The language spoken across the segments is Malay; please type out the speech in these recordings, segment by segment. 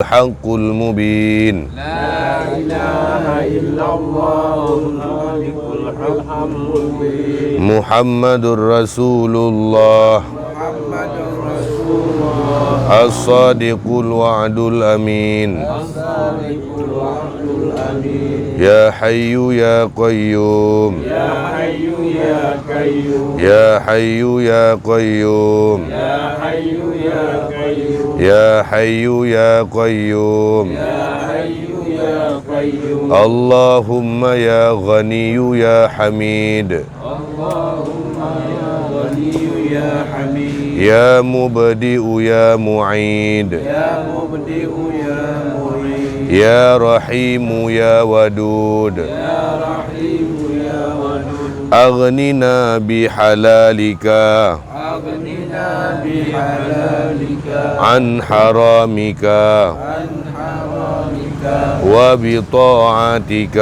الحق المبين لا إله إلا الله الملك الحق المبين محمد رسول الله محمد رسول الله الصادق الوعد الأمين الصادق الوعد الأمين يا حي يا قيوم يا حي يا قيوم يا حي يا قيوم يا حي يا قيوم يا حي يا قيوم يا حي يا قيوم اللهم يا غني يا حميد اللهم يا غني يا حميد يا مبدئ يا معيد يا مبدئ يا معيد يا رحيم يا ودود يا رحيم يا ودود أغننا بحلالك أغننا بحلالك عن حرامك عن حرامك وبطاعتك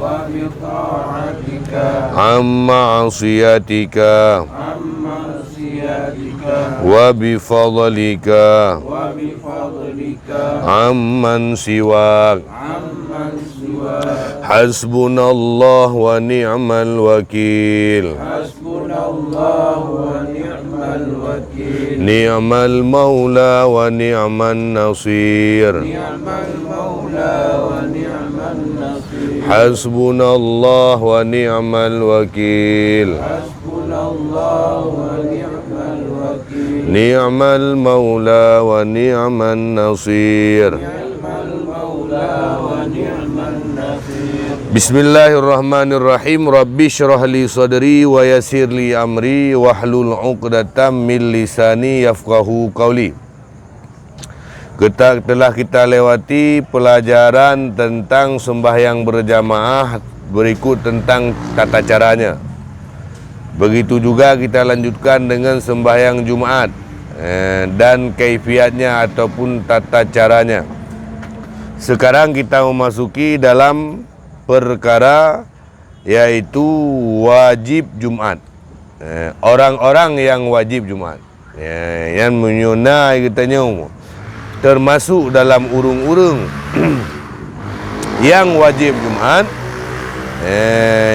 وبطاعتك عن معصيتك عن معصيتك وبفضلك وبفضلك عمن سواك عمن سواك حسبنا الله ونعم الوكيل حسبنا الله ونعم الوكيل نعم المولى ونعم النصير نعم المولى ونعم النصير حسبنا الله ونعم الوكيل حسبنا الله ونعم الوكيل نعم المولى ونعم النصير نعم المولى ونعم النصير Bismillahirrahmanirrahim. Rabbi syrah li sadri wa yassir li amri wahlul 'uqdatam min lisani yafqahu qawli. Telah kita lewati pelajaran tentang sembahyang berjamaah, berikut tentang tata caranya. Begitu juga kita lanjutkan dengan sembahyang Jumat dan kaifiatnya ataupun tata caranya. Sekarang kita memasuki dalam perkara yaitu wajib Jumat. Orang-orang yang wajib Jumat, yang menyunai katanya termasuk dalam urung-urung yang wajib Jumat.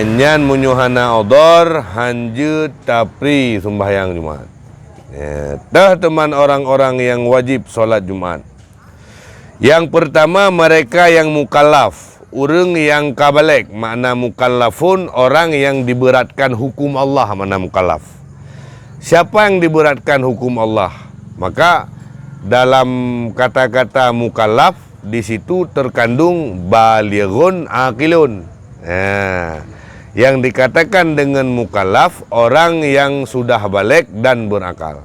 Nyan menyuhana odor hanje tapri sembahyang Jumat. Dah teman orang-orang yang wajib solat Jumat. Yang pertama, mereka yang mukallaf, orang yang kabalek, makna mukallafun, orang yang diberatkan hukum Allah, makna mukallaf. Siapa yang diberatkan hukum Allah? Maka dalam kata-kata mukallaf di situ terkandung balighun aqilun. Yang dikatakan dengan mukallaf, orang yang sudah balik dan berakal.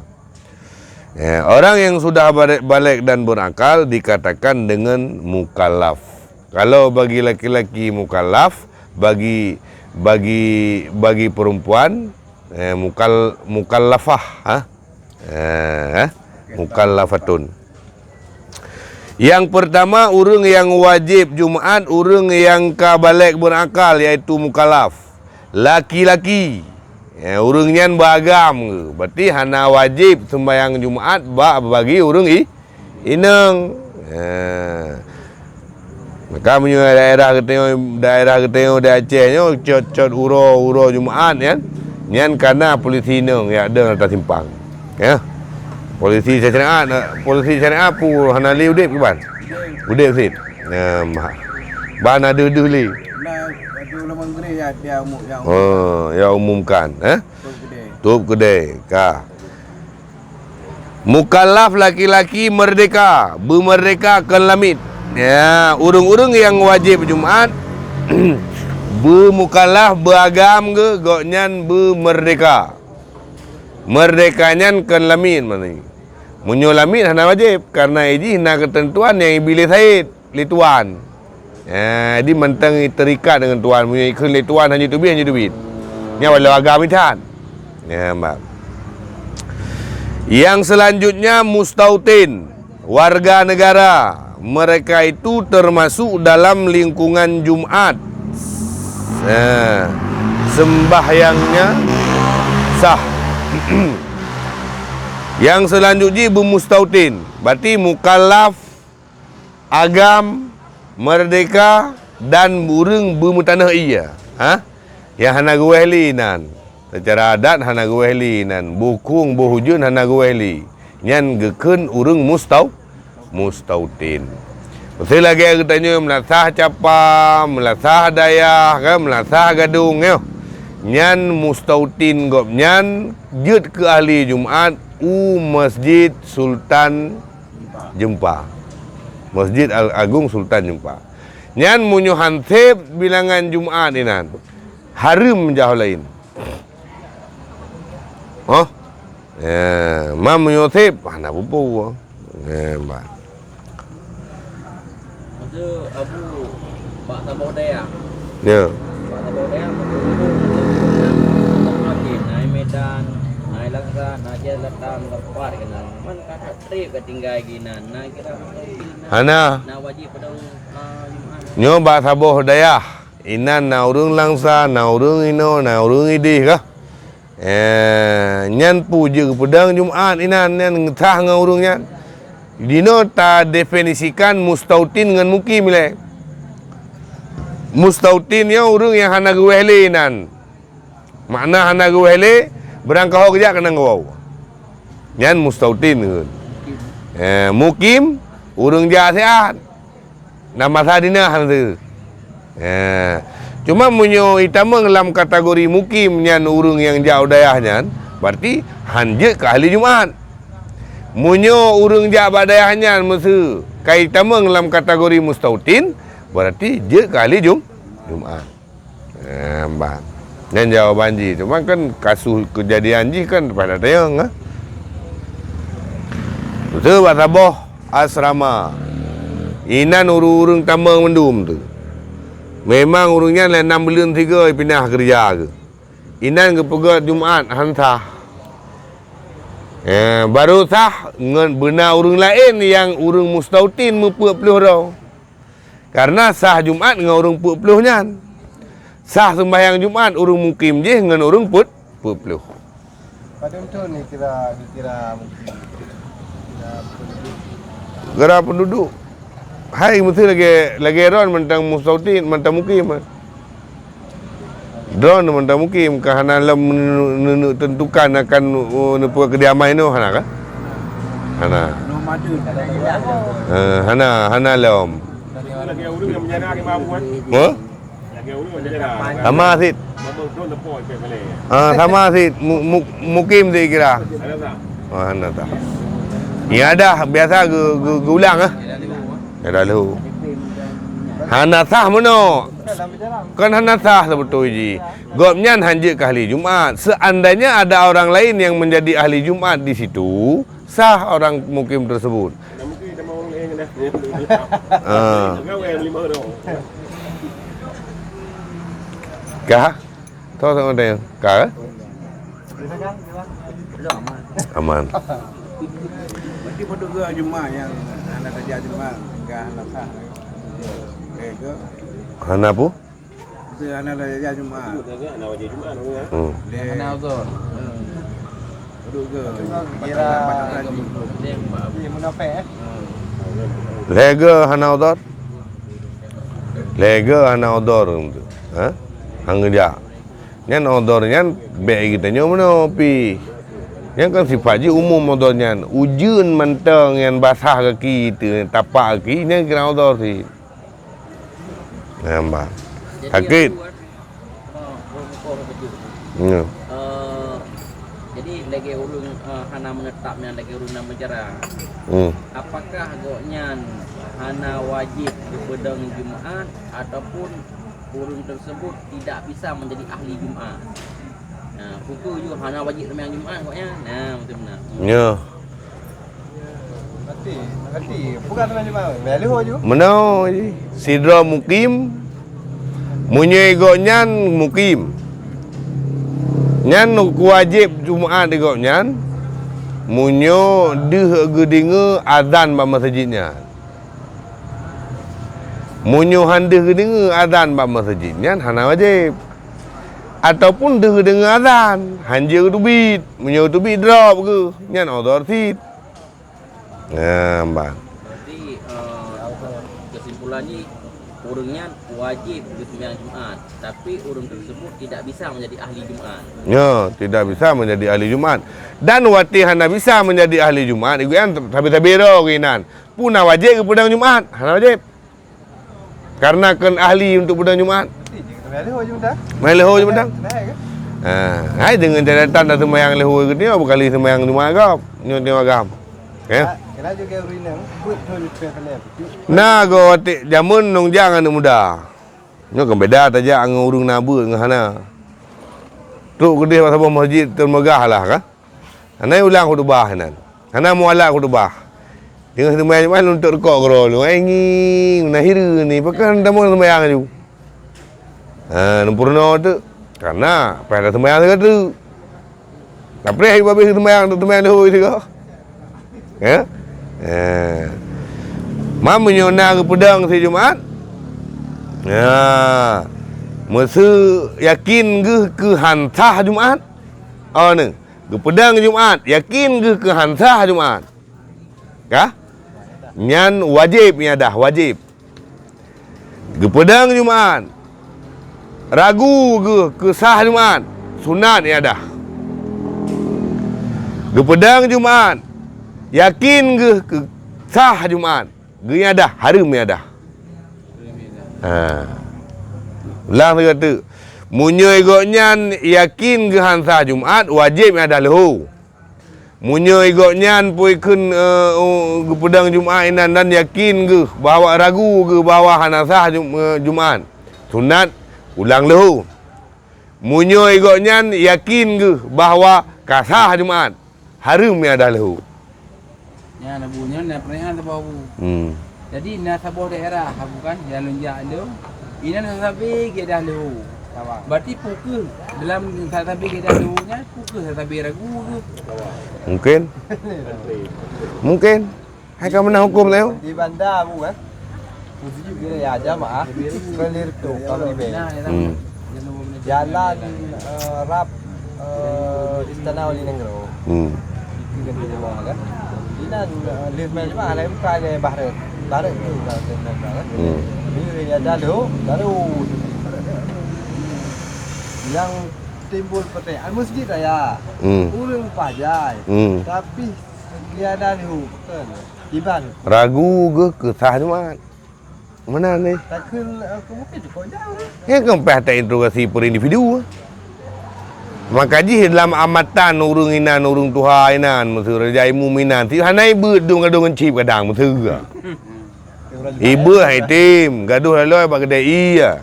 Orang yang sudah balik dan berakal dikatakan dengan mukallaf. Kalau bagi laki-laki mukallaf, bagi perempuan mukallafah, mukallafatun. Yang pertama, orang yang wajib Jumat, orang yang kabalik berakal, iaitu mukallaf. Laki-laki, orang yang beragam, berarti hana wajib sembahyang Jumat bagi orang inang. Maka punya daerah ketengah di Aceh nyo cot uro Jumaat kan. Nyan karena polisi nang ya ada atas simpang. Ya. Polisi syariat pu hana li udip ke ban. Udip sit. Ban ada li. Oh, ya umumkan, Tup kedai. Ka. Mukallaf laki-laki merdeka, bermerdekakan lamit. Ya, urung-urung yang wajib Jumat bermukallaf beragam ke goknyan bermerdeka. Merdekanya kan lamin mana ni? Munyo lamin hana wajib karena ini hina ketentuan yang iblis said li tuan. Jadi mentang terikat dengan tuan punya ikut li tuan hanya duit. Nya walau agama tan. Ya, mbak. Yang selanjutnya mustautin, warga negara. Mereka itu termasuk dalam lingkungan Jumat. Sembahyangnya sah. Yang selanjutnya bermustautin, berarti mukallaf agam, merdeka dan urang bermutanah iya. Yang hana guehli nan. Secara adat hana guehli nan. Bukung bohujun hana guehli. Nyan gekeun urang mustautin. Betul lagi aku tanya melasah capa, melasah dayah, kan melasah gadung yo. Nyan mustautin gop nyan jut ke ahli Jumaat Masjid Sultan Jempa. Masjid Agung Sultan Jempa. Nyan munyo hansip bilangan Jumaat inan. Harum jauh lain. Oh. Mam munyo sip, mana pupu. Mbak. Maksud Abu Pak Tabau Daya. Ya. Pak Tabau Daya makin naik Medan, naik Laksa, naik Jelatan, lepas kenan. Man kata trip ketinggal ginan. Nah kira Hana. nah wajib pada Jumaat. Nyo ba saboh dayah. Inan na urang langsa, na urang ino, na urang idih kah? Nyan puja ke pedang Jumaat inan nyan ngetah dengan urang nyan. Dino ta definisikan mustautin dengan mukim le. Mustautin ya urang yang hana guehli inan. Makna hana guehli berangkau kerja kena ngawau. Nyan mustautin kan. Mukim urang jasiat. Nama sadina hantu. Cuma munyo itama dalam kategori mukim nyan urang yang jauh dayah nyan, berarti hanje ke ahli Jumaat. Munyo urang jauh dayah nyan mesti kai itama dalam kategori mustautin, berarti je ke ahli Jumaat. Mbak. Nyan jawaban ji. Cuma kan kasus kejadian ji kan pada tayang Betul Basaboh asrama. Inan urang tambang mendum tu. Memang urangnya lain 6 bulan 3 pindah kerja ke. Inan ke pegat Jumaat hantah. Baru sah benar urang lain yang urang mustautin me-40 rau. Karena sah Jumaat dengan urang 40 nyan. Sah sembahyang Jumaat urang mukim je dengan urang 40. Pada betul ni dikira mungkin Gerak penduduk. Hai mesti lagi ron mentang mustautin, mentang mukim. Drone mentang mukim kerana lam tentukan akan nepua kediaman itu hana kah? Hana. Hana lam. lagi urang yang menjana ke mamu kan. Mo? Lagi urang menjana. Sama sid. Mamu drone tepo ke kale. Sama sid mukim tu kira. Ada tak? Hana tak. Ya ada biasa gulang Ya lalu. Hana sah mana? Kan hana sah betul ji. Gopnyan hanje ke ahli Jumaat. Seandainya ada orang lain yang menjadi ahli Jumaat di situ, sah orang mukim tersebut. Mungkin kita mau orang lain dah. Gawe 5 dah. Kah? Tahu sama dia? Kah? Aman. Berarti pada ke Jumaat yang anda kerja Jumaat enggak anda sah. Ke Hana apa? itu anda kerja Jumaat. Nak wajib Jumaat orang. Anda uzur. Duduk ke Kira ni munafik Lega hana odor. Lega hana odor tu. Hang dia. Nyan odor nyan baik kita nyo mana pi. Yang kan sifat je umum odor nyan. Ujun mentang yang basah kaki tu, tapak kaki nyan kira odor si. Nampak. Sakit. Ya. Jadi lagi urung hana menetapnya lagi urung nak menjerah. Apakah agaknya hana wajib berpedang Jumaat ataupun urung tersebut tidak bisa menjadi ahli Jumaat? Nah, pukul juga hana wajib sembahyang Jumaat agaknya. Nah, betul benar. Ya. Berarti bukan teman Jumaat. Melu je. Mana je. Sidra mukim. Munye igok nyan mukim. Nyan wajib Jumaat igok nyan. Munyo deh gedinga azan ba masjidnya. Munyo handeh gedinga azan ba masjid nyan hana wajib. Ataupun deh dengar azan, hanje tubit, munyo tubit drop ke. Nyan odor sit. Mbak. Jadi kesimpulannya orangnya wajib sembahyang Jumaat, tapi orang tersebut tidak bisa menjadi ahli Jumaat. Ya, tidak bisa menjadi ahli Jumaat. Dan wati hana bisa menjadi ahli Jumaat, itu kan tabi-tabi ro kinan. Puna wajib ke pedang Jumaat, hana wajib. Karena kan ahli untuk pedang Jumaat. Main leho je pedang. Hai dengan catatan dah sembahyang leho ke ni berkali sembahyang Jumaat kau. Nyo agam. Ya. Kena juga urina, put tu pelep. Nah, go wati jamun nong jang anu muda. Nyo kan beda taja ang urung nabu dengan hana. Tu gede pasal masjid Tun Megah lah kan. Hana ulang khutbah nan. Hana muala khutbah. Dengan sembahyang Jumaat untuk rekok gro lu. Ngi nahiru ni pakan tamu sembahyang ju. Numpurno tu. Karena pada sembahyang tu. Tapi hari babi sembahyang leho itu kau. Ya. Mam menyona ke pedang si Jumaat. Ya. Masa yakin ke hansah Jumaat? Oh ni. Ke pedang Jumaat, yakin ke hansah Jumaat? Kah? Nyan wajib nya dah, wajib. Ke pedang Jumaat. Ragu ke sah Jumaat? Sunat nya dah. Ke pedang Jumaat. Yakin ke sah Jumaat? Ge dah, haram dah. Ulang dia kata, munyo igoknyan yakin ke hansah Jumaat, wajib dah leho. Munyo igoknyan pui kun ke pedang Jumaat inan dan yakin ke bahawa ragu ke bahawa hansah Jumaat. Sunat ulang leho. Munyo igoknyan yakin ke bahawa kasah Jumaat, haram dah leho. Ya nabunya na pernah ada bau. Jadi na sabuh daerah bukan jalan jalo. Ini na sabi ke dah lu. Berarti pukul dalam sabi ke dah lunya pukul sabi ragu ke. Mungkin. Hai kamu nak hukum leo? Di bandar bu kan. Posisi juga ya jamaah. Kelir tu kami be. Jalan rap Istana Wali Negro. Itu kan jemaah kan. Inan lima jemaah lain bukan ada Bahrain. Bahrain tu kan. Ini ada lalu yang timbul pertanyaan masjid raya. Urang pajai. Tapi dia ada lehu betul. Iban. Ragu ke sah Jumaat? Mana ni? Takkan mungkin cukup jauh. Ya kan pihak interogasi per individu. Makaji dalam amatan urung inan urung tuha inan mesur rajaimu minan ti hanai bedung gaduh ngecip kadang mesur. Ibu hai tim gaduh laloi bak kedai iya.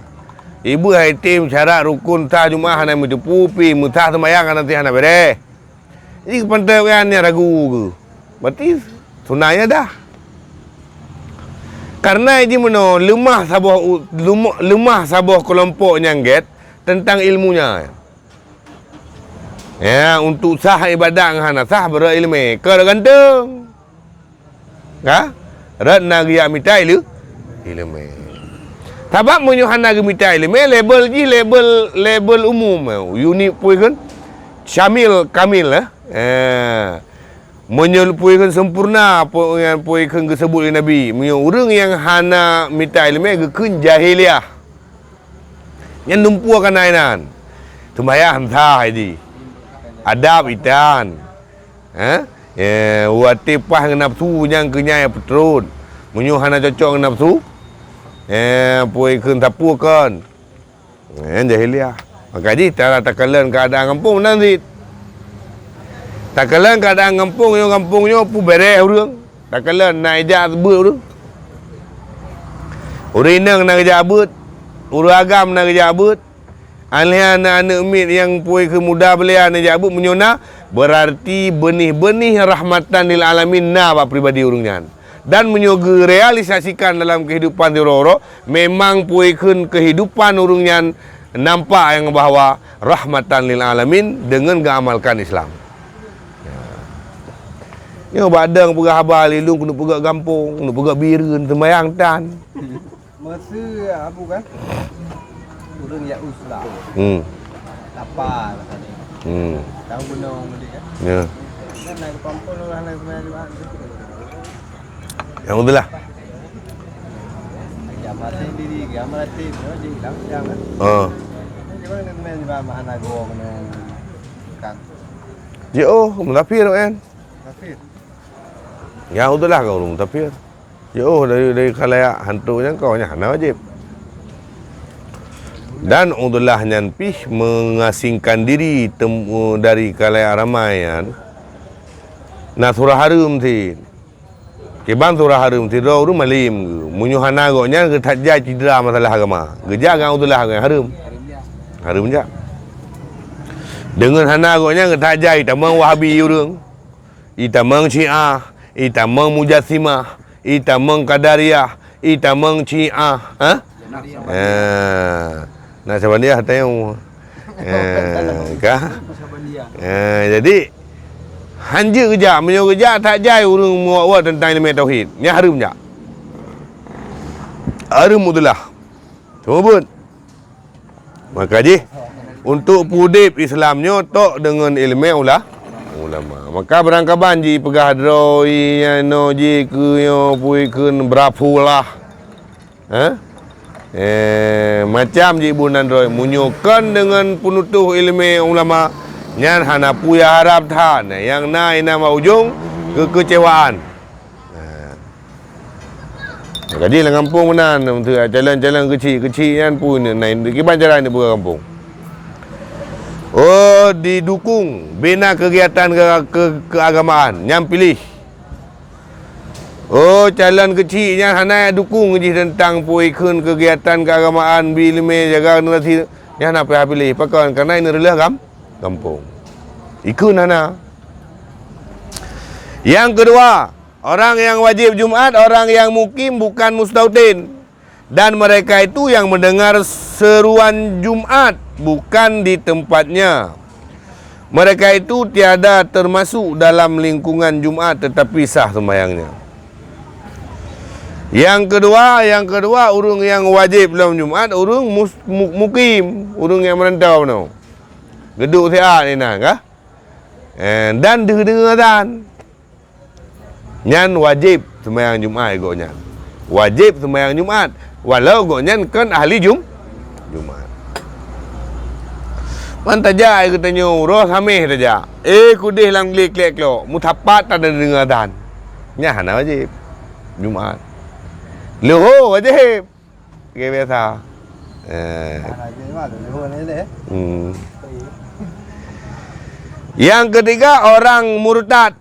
Ibu hai tim syarat rukun sah Jumaat hanai mencukupi musah sembahyang nanti hanai bere. Ini kepentingannya ragu ke. Berarti sunahnya dah. Karena ini lemah sabuah kelompok nyangget tentang ilmunya. Ya, untuk sah ibadah hana sah berilmu. Kau gantung. Kah? Rat nak ya mitai lu ilmu. Sebab munyo hana ge mitai ilmu label ji label umum. Unit pui kan syamil kamil lah. Munyo pui kan sempurna pui kan disebut oleh Nabi. Munyo urang yang hana mitai ilmu ge kun jahiliah. Yang numpu kan ainan. Sembahyang sah haji. Adab itan. Wati pah dengan nafsu yang kenyai petrun. Munyo hana cocok dengan nafsu. Pui kun tapu kan. Jahiliah. Maka ji takalan keadaan kampung nanti. Takalan keadaan kampungnya pu bereh urang. Takalan nak ejak sebut urang. Urinang nak ejak abut. Uragam nak ejak abut. Alih anak-anak mit yang pui ke muda belian ejak abut menyona berarti benih-benih rahmatan lil alamin na ba pribadi urangnya. Dan menyoga realisasikan dalam kehidupan diroro memang pui kun kehidupan urangnya nampak yang bahawa rahmatan lil alamin dengan mengamalkan Islam. Ya badang pegah habal lilung kena pegak kampung, kena pegak biren sembayang tan. Masa apa kan? Urang ya uslah. Apa lah tadi. Tahu gunung dia kan. Ya. Kan naik kampung orang naik sembahyang Jumaat. Yang itulah. mati diri dia mati je hilang jangan. Gimana kan main bahan ago mana kan. Musafir kan. Kafir. Ya udahlah kau musafir. Dari khalayak hantunya kau nya hana wajib. Dan udahlah nyan pih mengasingkan diri dari khalayak ramai kan. Nah surah harum ti. Keban surah harum ti ro malim munyu hana go nya ke tajai cedera masalah agama. Geja kan udahlah kan harum. Harum ja. Dengan hana go nya ke tajai tamang wahabi urang. Itamang Syiah, itamang Mujassimah, itamang Qadariyah, itamang Syiah, nah sabandia tayong jadi hanja kerja menyo kerja tak jai urang muat tentang ilmu tauhid. Nya harum ja. Harum udahlah. Cuma maka ji untuk pudip Islamnya tok dengan ilmu ulama. Maka berangkaban ji pegah droi no ji ke yo pui kun berapulah. Macam ji bunan droi munyokan dengan penutuh ilmu ulama nyan hana puya harap than yang nai nama ujung kekecewaan. Jadi lah kampung menan untuk jalan-jalan kecil-kecil kan pun nai kiban jalan di bukan kampung. Didukung bina kegiatan keagamaan yang pilih. Jalan kecilnya hana dukung je tentang puikun kegiatan keagamaan bilme jaga generasi yang nak pilih pakai karena ini adalah kampung. Ikun hana. Yang kedua, orang yang wajib Jumat, orang yang mukim bukan mustautin. Dan mereka itu yang mendengar seruan Jumat bukan di tempatnya. Mereka itu tiada termasuk dalam lingkungan Jumat tetapi sah sembahyangnya. Yang kedua urang yang wajib dalam Jumat, urang mukim, urang yang merantau no. Geduk siat ni nah kah? Dan dengar azan. Nyan wajib sembahyang Jumat goknya. Wajib sembahyang Jumat walau goknya kan ahli Jumat. Man tajai katanya roh sameh saja. Kudih lang klik lo. Mutapat tak ada dengar azan. Nya hana wajib Jumat. Loho wajib. Kayak biasa. Yang ketiga orang murtad.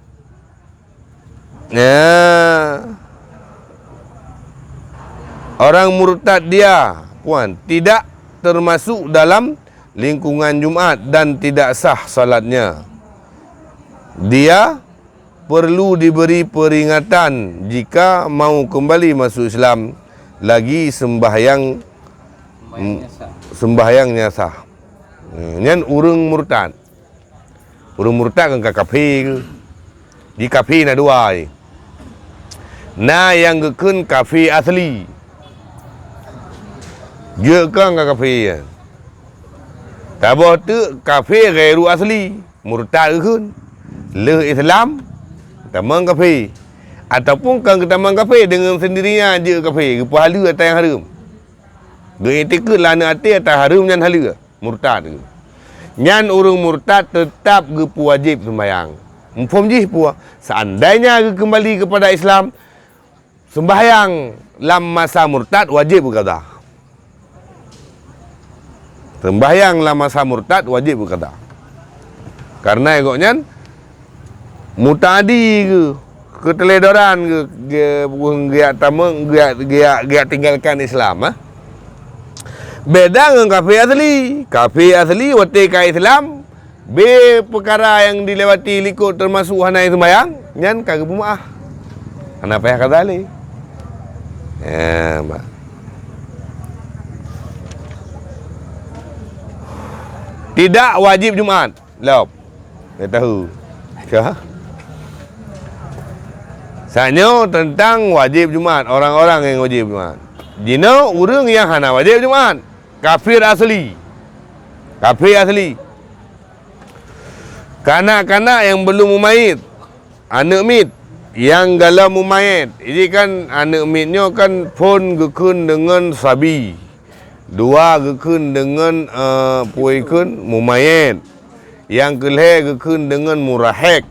Orang murtad dia puan tidak termasuk dalam lingkungan Jumat dan tidak sah salatnya. Dia perlu diberi peringatan jika mau kembali masuk Islam lagi sembahyangnya sah. Nyan urang murtad. Urang murtad kan kafir ke? Di kafir na dua ni. Na yang gekun kafir asli. Dia kan kafir. Tabah tu kafir gairu asli, murtad gekun. Le Islam tamang kafir. Ataupun kan tamang kafir dengan sendirinya je kafir, pahala atas yang haram. Ge etika lana atas haram nyan hala, murtad tu. Nyan urang murtad tetap ge wajib sembahyang. Mumpam ji puah seandainya kembali kepada Islam sembahyang dalam masa murtad wajib berqada. Sembahyang dalam masa murtad wajib berqada. Karena agaknya mutadi ke keteledoran ke giat tamang giat tinggalkan Islam beda dengan kafir asli. Kafir asli wati ka Islam be perkara yang dilewati likut termasuk hana sembahyang nyan kagak bumaah. Hana payah kadali. Mbak. Tidak wajib Jumat. Lop. Saya tahu. Kah? Sanyo tentang wajib Jumat, orang-orang yang wajib Jumat. Jino urang yang hana wajib Jumat. Kafir asli. Kafir asli. Kanak-kanak yang belum memayit, anak mit, yang dalam mumayit. Jadi kan anak mitnya kan pun gekun dengan sabi. Dua gekun dengan puikun mumayit. Yang kelih gekun dengan murahek.